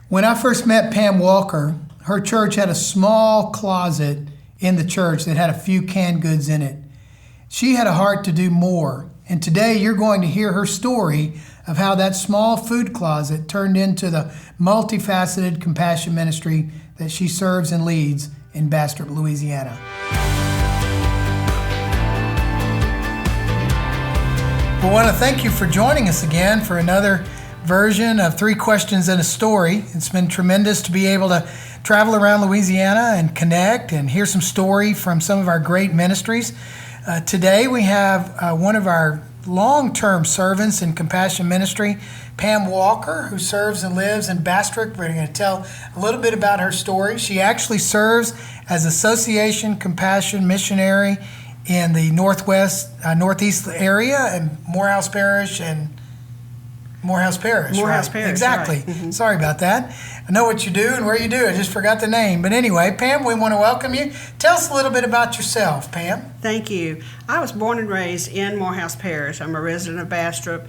When I first met Pam Walker, her church had a small closet in the church that had a few canned goods in it. She had a heart to do more, and today you're going to hear her story of how that small food closet turned into the multifaceted compassion ministry that she serves and leads in Bastrop, Louisiana. We want to thank you for joining us again for another version of 3 Questions and a Story. It's been tremendous to be able to travel around Louisiana and connect and hear some story from some of our great ministries. Today we have one of our long-term servants in compassion ministry, Pam Walker, who serves and lives in Bastrop. We're going to tell a little bit about her story. She actually serves as Association Compassion Missionary in the northeast area in Morehouse Parish. Morehouse Parish, exactly. Right. Mm-hmm. Sorry about that. I know what you do and where you do. I just forgot the name. But anyway, Pam, we want to welcome you. Tell us a little bit about yourself, Pam. Thank you. I was born and raised in Morehouse Parish. I'm a resident of Bastrop.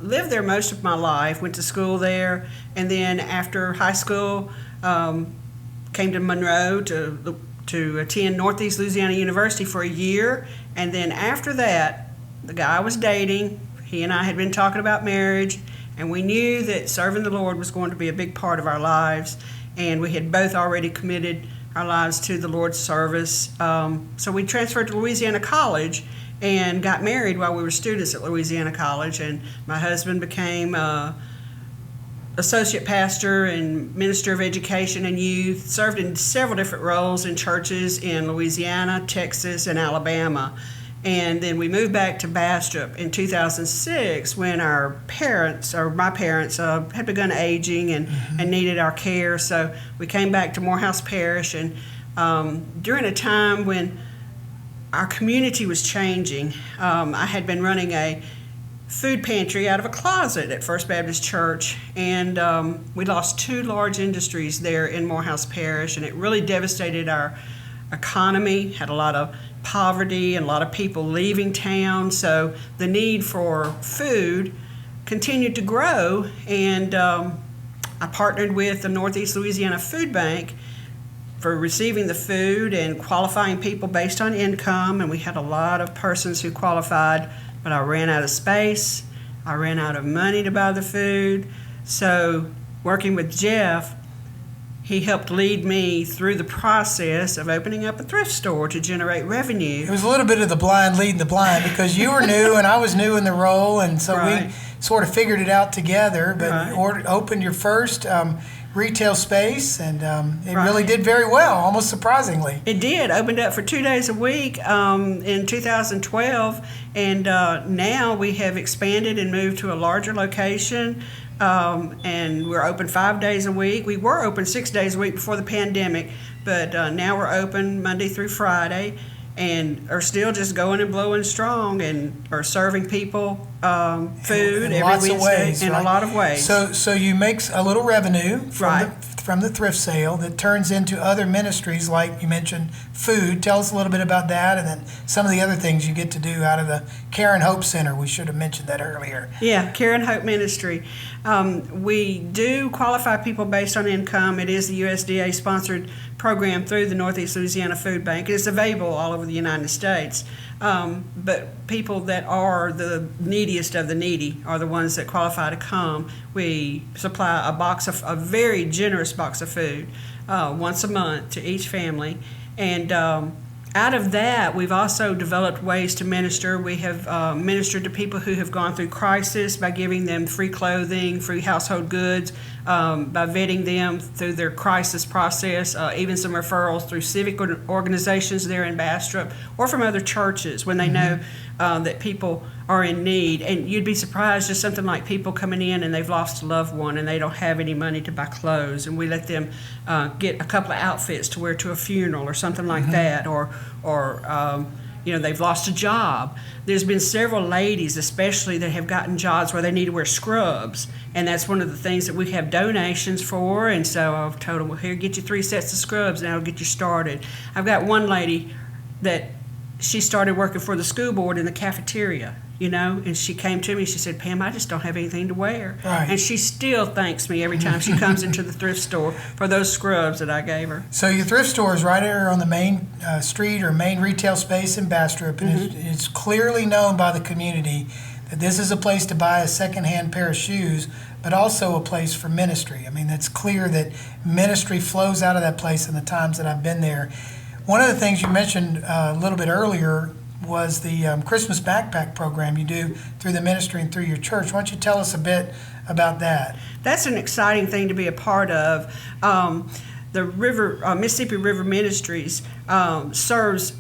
Lived there most of my life. Went to school there, and then after high school, came to Monroe to attend Northeast Louisiana University for a year. And then after that, the guy I was dating, he and I had been talking about marriage, and we knew that serving the Lord was going to be a big part of our lives, and we had both already committed our lives to the Lord's service. So we transferred to Louisiana College and got married while we were students at Louisiana College, and my husband became associate pastor and minister of education and youth, served in several different roles in churches in Louisiana, Texas, and Alabama. And then we moved back to Bastrop in 2006 when my parents had begun aging and needed our care. So we came back to Morehouse Parish, and during a time when our community was changing, I had been running a food pantry out of a closet at First Baptist Church, and we lost 2 large industries there in Morehouse Parish, and it really devastated our economy, had a lot of poverty and a lot of people leaving town, so the need for food continued to grow, and I partnered with the Northeast Louisiana Food Bank for receiving the food and qualifying people based on income, and we had a lot of persons who qualified, but I ran out of space, I ran out of money to buy the food, so working with Jeff, he helped lead me through the process of opening up a thrift store to generate revenue. It was a little bit of the blind leading the blind because you were new and I was new in the role, and so Right. we sort of figured it out together, but Right. opened your first retail space, and it Right. really did very well, almost surprisingly. It did. Opened up for 2 days a week in 2012, and now we have expanded and moved to a larger location, and we're open 5 days a week. We were open 6 days a week before the pandemic, but now we're open Monday through Friday, and are still just going and blowing strong, and are serving people food in every lots of Wednesday ways, in right? a lot of ways. So you make a little revenue from Right. from the thrift sale that turns into other ministries, like you mentioned food. Tell us a little bit about that, and then some of the other things you get to do out of the Care and Hope Center. We should have mentioned that earlier. Yeah, Care and Hope Ministry. We do qualify people based on income. It is the USDA sponsored program through the Northeast Louisiana Food Bank. It is available all over the United States. But people that are the neediest of the needy are the ones that qualify to come. We supply a very generous box of food once a month to each family. And out of that, we've also developed ways to minister. We have ministered to people who have gone through crisis by giving them free clothing, free household goods, by vetting them through their crisis process, even some referrals through civic organizations there in Bastrop or from other churches when they know that people are in need. And you'd be surprised, just something like people coming in and they've lost a loved one and they don't have any money to buy clothes, and we let them get a couple of outfits to wear to a funeral or something like that, or they've lost a job. There's been several ladies especially that have gotten jobs where they need to wear scrubs, and that's one of the things that we have donations for. And so I've told them, well, here, get you 3 sets of scrubs and that'll get you started. I've got one lady that she started working for the school board in the cafeteria, and she came to me, she said, Pam, I just don't have anything to wear. Right. And she still thanks me every time she comes into the thrift store for those scrubs that I gave her. So your thrift store is right there on the main street or main retail space in Bastrop, and it's clearly known by the community that this is a place to buy a secondhand pair of shoes, but also a place for ministry. I mean, it's clear that ministry flows out of that place in the times that I've been there. One of the things you mentioned a little bit earlier was the Christmas backpack program you do through the ministry and through your church. Why don't you tell us a bit about that? That's an exciting thing to be a part of. The Mississippi River Ministries serves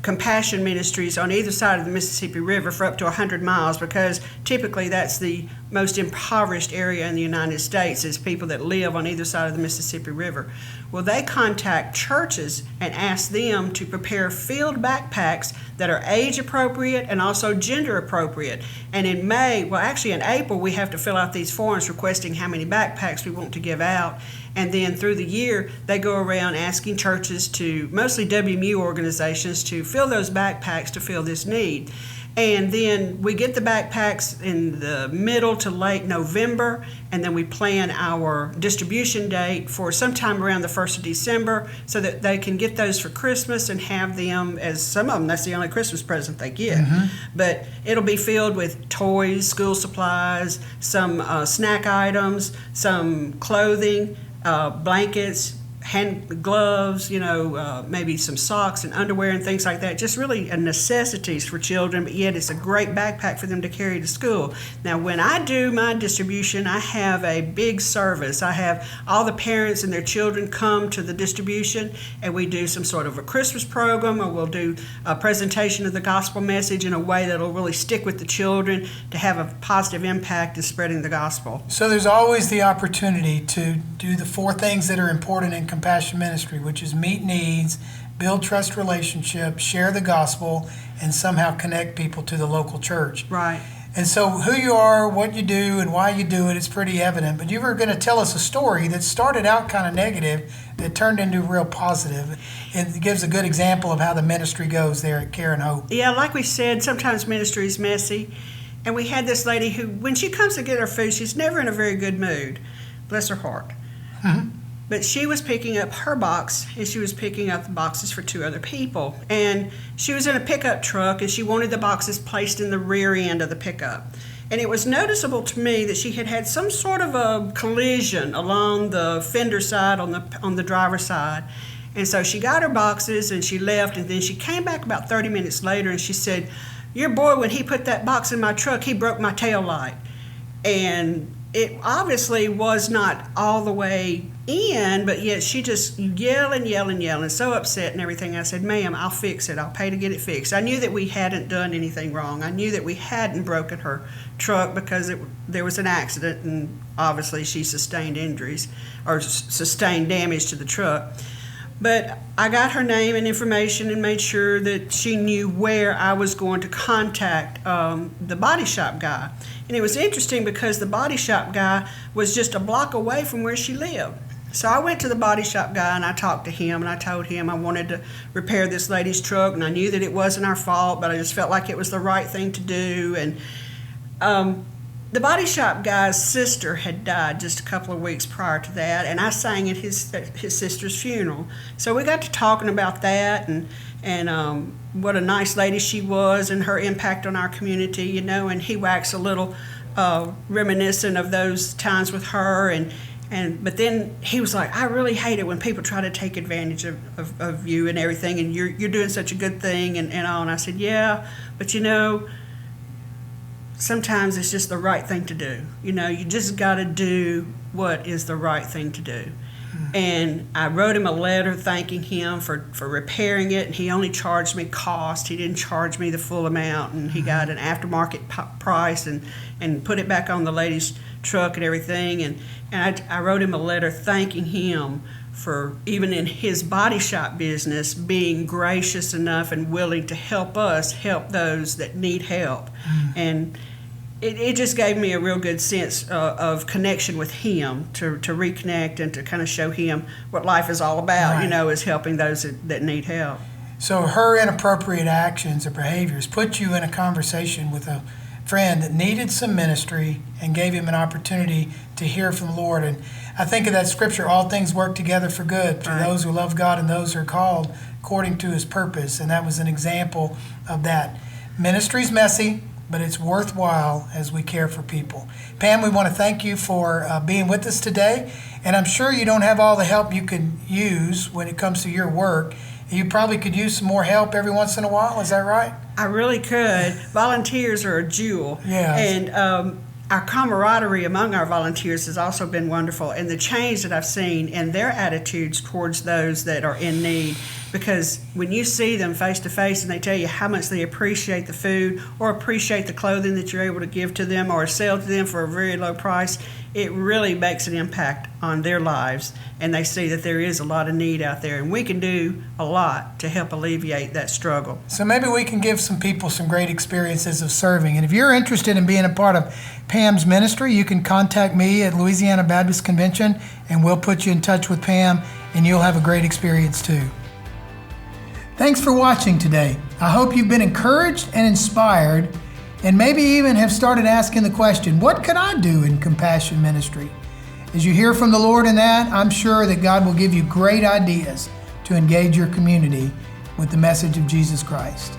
compassion ministries on either side of the Mississippi River for up to 100 miles, because typically that's the most impoverished area in the United States, is people that live on either side of the Mississippi River. Well, they contact churches and ask them to prepare filled backpacks that are age appropriate and also gender appropriate. And in April, we have to fill out these forms requesting how many backpacks we want to give out. And then through the year, they go around asking churches mostly WMU organizations, to fill those backpacks to fill this need. And then we get the backpacks in the middle to late November, and then we plan our distribution date for sometime around the 1st of December, so that they can get those for Christmas and have them, as some of them, that's the only Christmas present they get. But it'll be filled with toys, school supplies, some snack items, some clothing, blankets, hand gloves, maybe some socks and underwear and things like that. Just really necessities for children, but yet it's a great backpack for them to carry to school. Now, when I do my distribution, I have a big service. I have all the parents and their children come to the distribution, and we do some sort of a Christmas program, or we'll do a presentation of the gospel message in a way that'll really stick with the children to have a positive impact in spreading the gospel. So there's always the opportunity to do the 4 things that are important in compassion ministry, which is meet needs, build trust relationships, share the gospel, and somehow connect people to the local church. Right. And so who you are, what you do, and why you do it is pretty evident. But you were going to tell us a story that started out kind of negative that turned into real positive. It gives a good example of how the ministry goes there at Care and Hope. Yeah, like we said, sometimes ministry is messy. And we had this lady who, when she comes to get her food, she's never in a very good mood. Bless her heart. But she was picking up her box, and she was picking up the boxes for 2 other people. And she was in a pickup truck, and she wanted the boxes placed in the rear end of the pickup. And it was noticeable to me that she had had some sort of a collision along the fender side on the driver's side. And so she got her boxes, and she left, and then she came back about 30 minutes later, and she said, "Your boy, when he put that box in my truck, he broke my tail light." And it obviously was not all the way in, but yet she just yelling, so upset and everything. I said, "Ma'am, I'll fix it. I'll pay to get it fixed." I knew that we hadn't done anything wrong. I knew that we hadn't broken her truck, because there was an accident, and obviously she sustained injuries or sustained damage to the truck. But I got her name and information and made sure that she knew where I was going to contact the body shop guy. And it was interesting, because the body shop guy was just a block away from where she lived. So I went to the body shop guy, and I talked to him, and I told him I wanted to repair this lady's truck, and I knew that it wasn't our fault, but I just felt like it was the right thing to do. And the body shop guy's sister had died just a couple of weeks prior to that, and I sang at his sister's funeral. So we got to talking about that, and what a nice lady she was, and her impact on our community, and he waxed a little reminiscent of those times with her, but then he was like, "I really hate it when people try to take advantage of you and everything, and you're doing such a good thing and all." And I said, "Yeah, but sometimes it's just the right thing to do. You just got to do what is the right thing to do." And I wrote him a letter thanking him for repairing it, and he only charged me cost. He didn't charge me the full amount, and he got an aftermarket price and put it back on the lady's truck and everything. And I wrote him a letter thanking him for, even in his body shop business, being gracious enough and willing to help us help those that need help. And it just gave me a real good sense of connection with him, to reconnect and to kind of show him what life is all about, Right. Is helping those that need help. So her inappropriate actions or behaviors put you in a conversation with a friend that needed some ministry and gave him an opportunity to hear from the Lord. And I think of that scripture, all things work together for good to those who love God and those who are called according to his purpose. And that was an example of that. Ministry's messy, but it's worthwhile as we care for people. Pam, we want to thank you for being with us today. And I'm sure you don't have all the help you could use when it comes to your work. You probably could use some more help every once in a while. Is that right? I really could. Volunteers are a jewel. Yeah. And our camaraderie among our volunteers has also been wonderful, and the change that I've seen in their attitudes towards those that are in need. Because when you see them face to face and they tell you how much they appreciate the food or appreciate the clothing that you're able to give to them or sell to them for a very low price, it really makes an impact on their lives. And they see that there is a lot of need out there, and we can do a lot to help alleviate that struggle. So maybe we can give some people some great experiences of serving. And if you're interested in being a part of Pam's ministry, you can contact me at Louisiana Baptist Convention, and we'll put you in touch with Pam, and you'll have a great experience too. Thanks for watching today. I hope you've been encouraged and inspired, and maybe even have started asking the question, what could I do in compassion ministry? As you hear from the Lord in that, I'm sure that God will give you great ideas to engage your community with the message of Jesus Christ.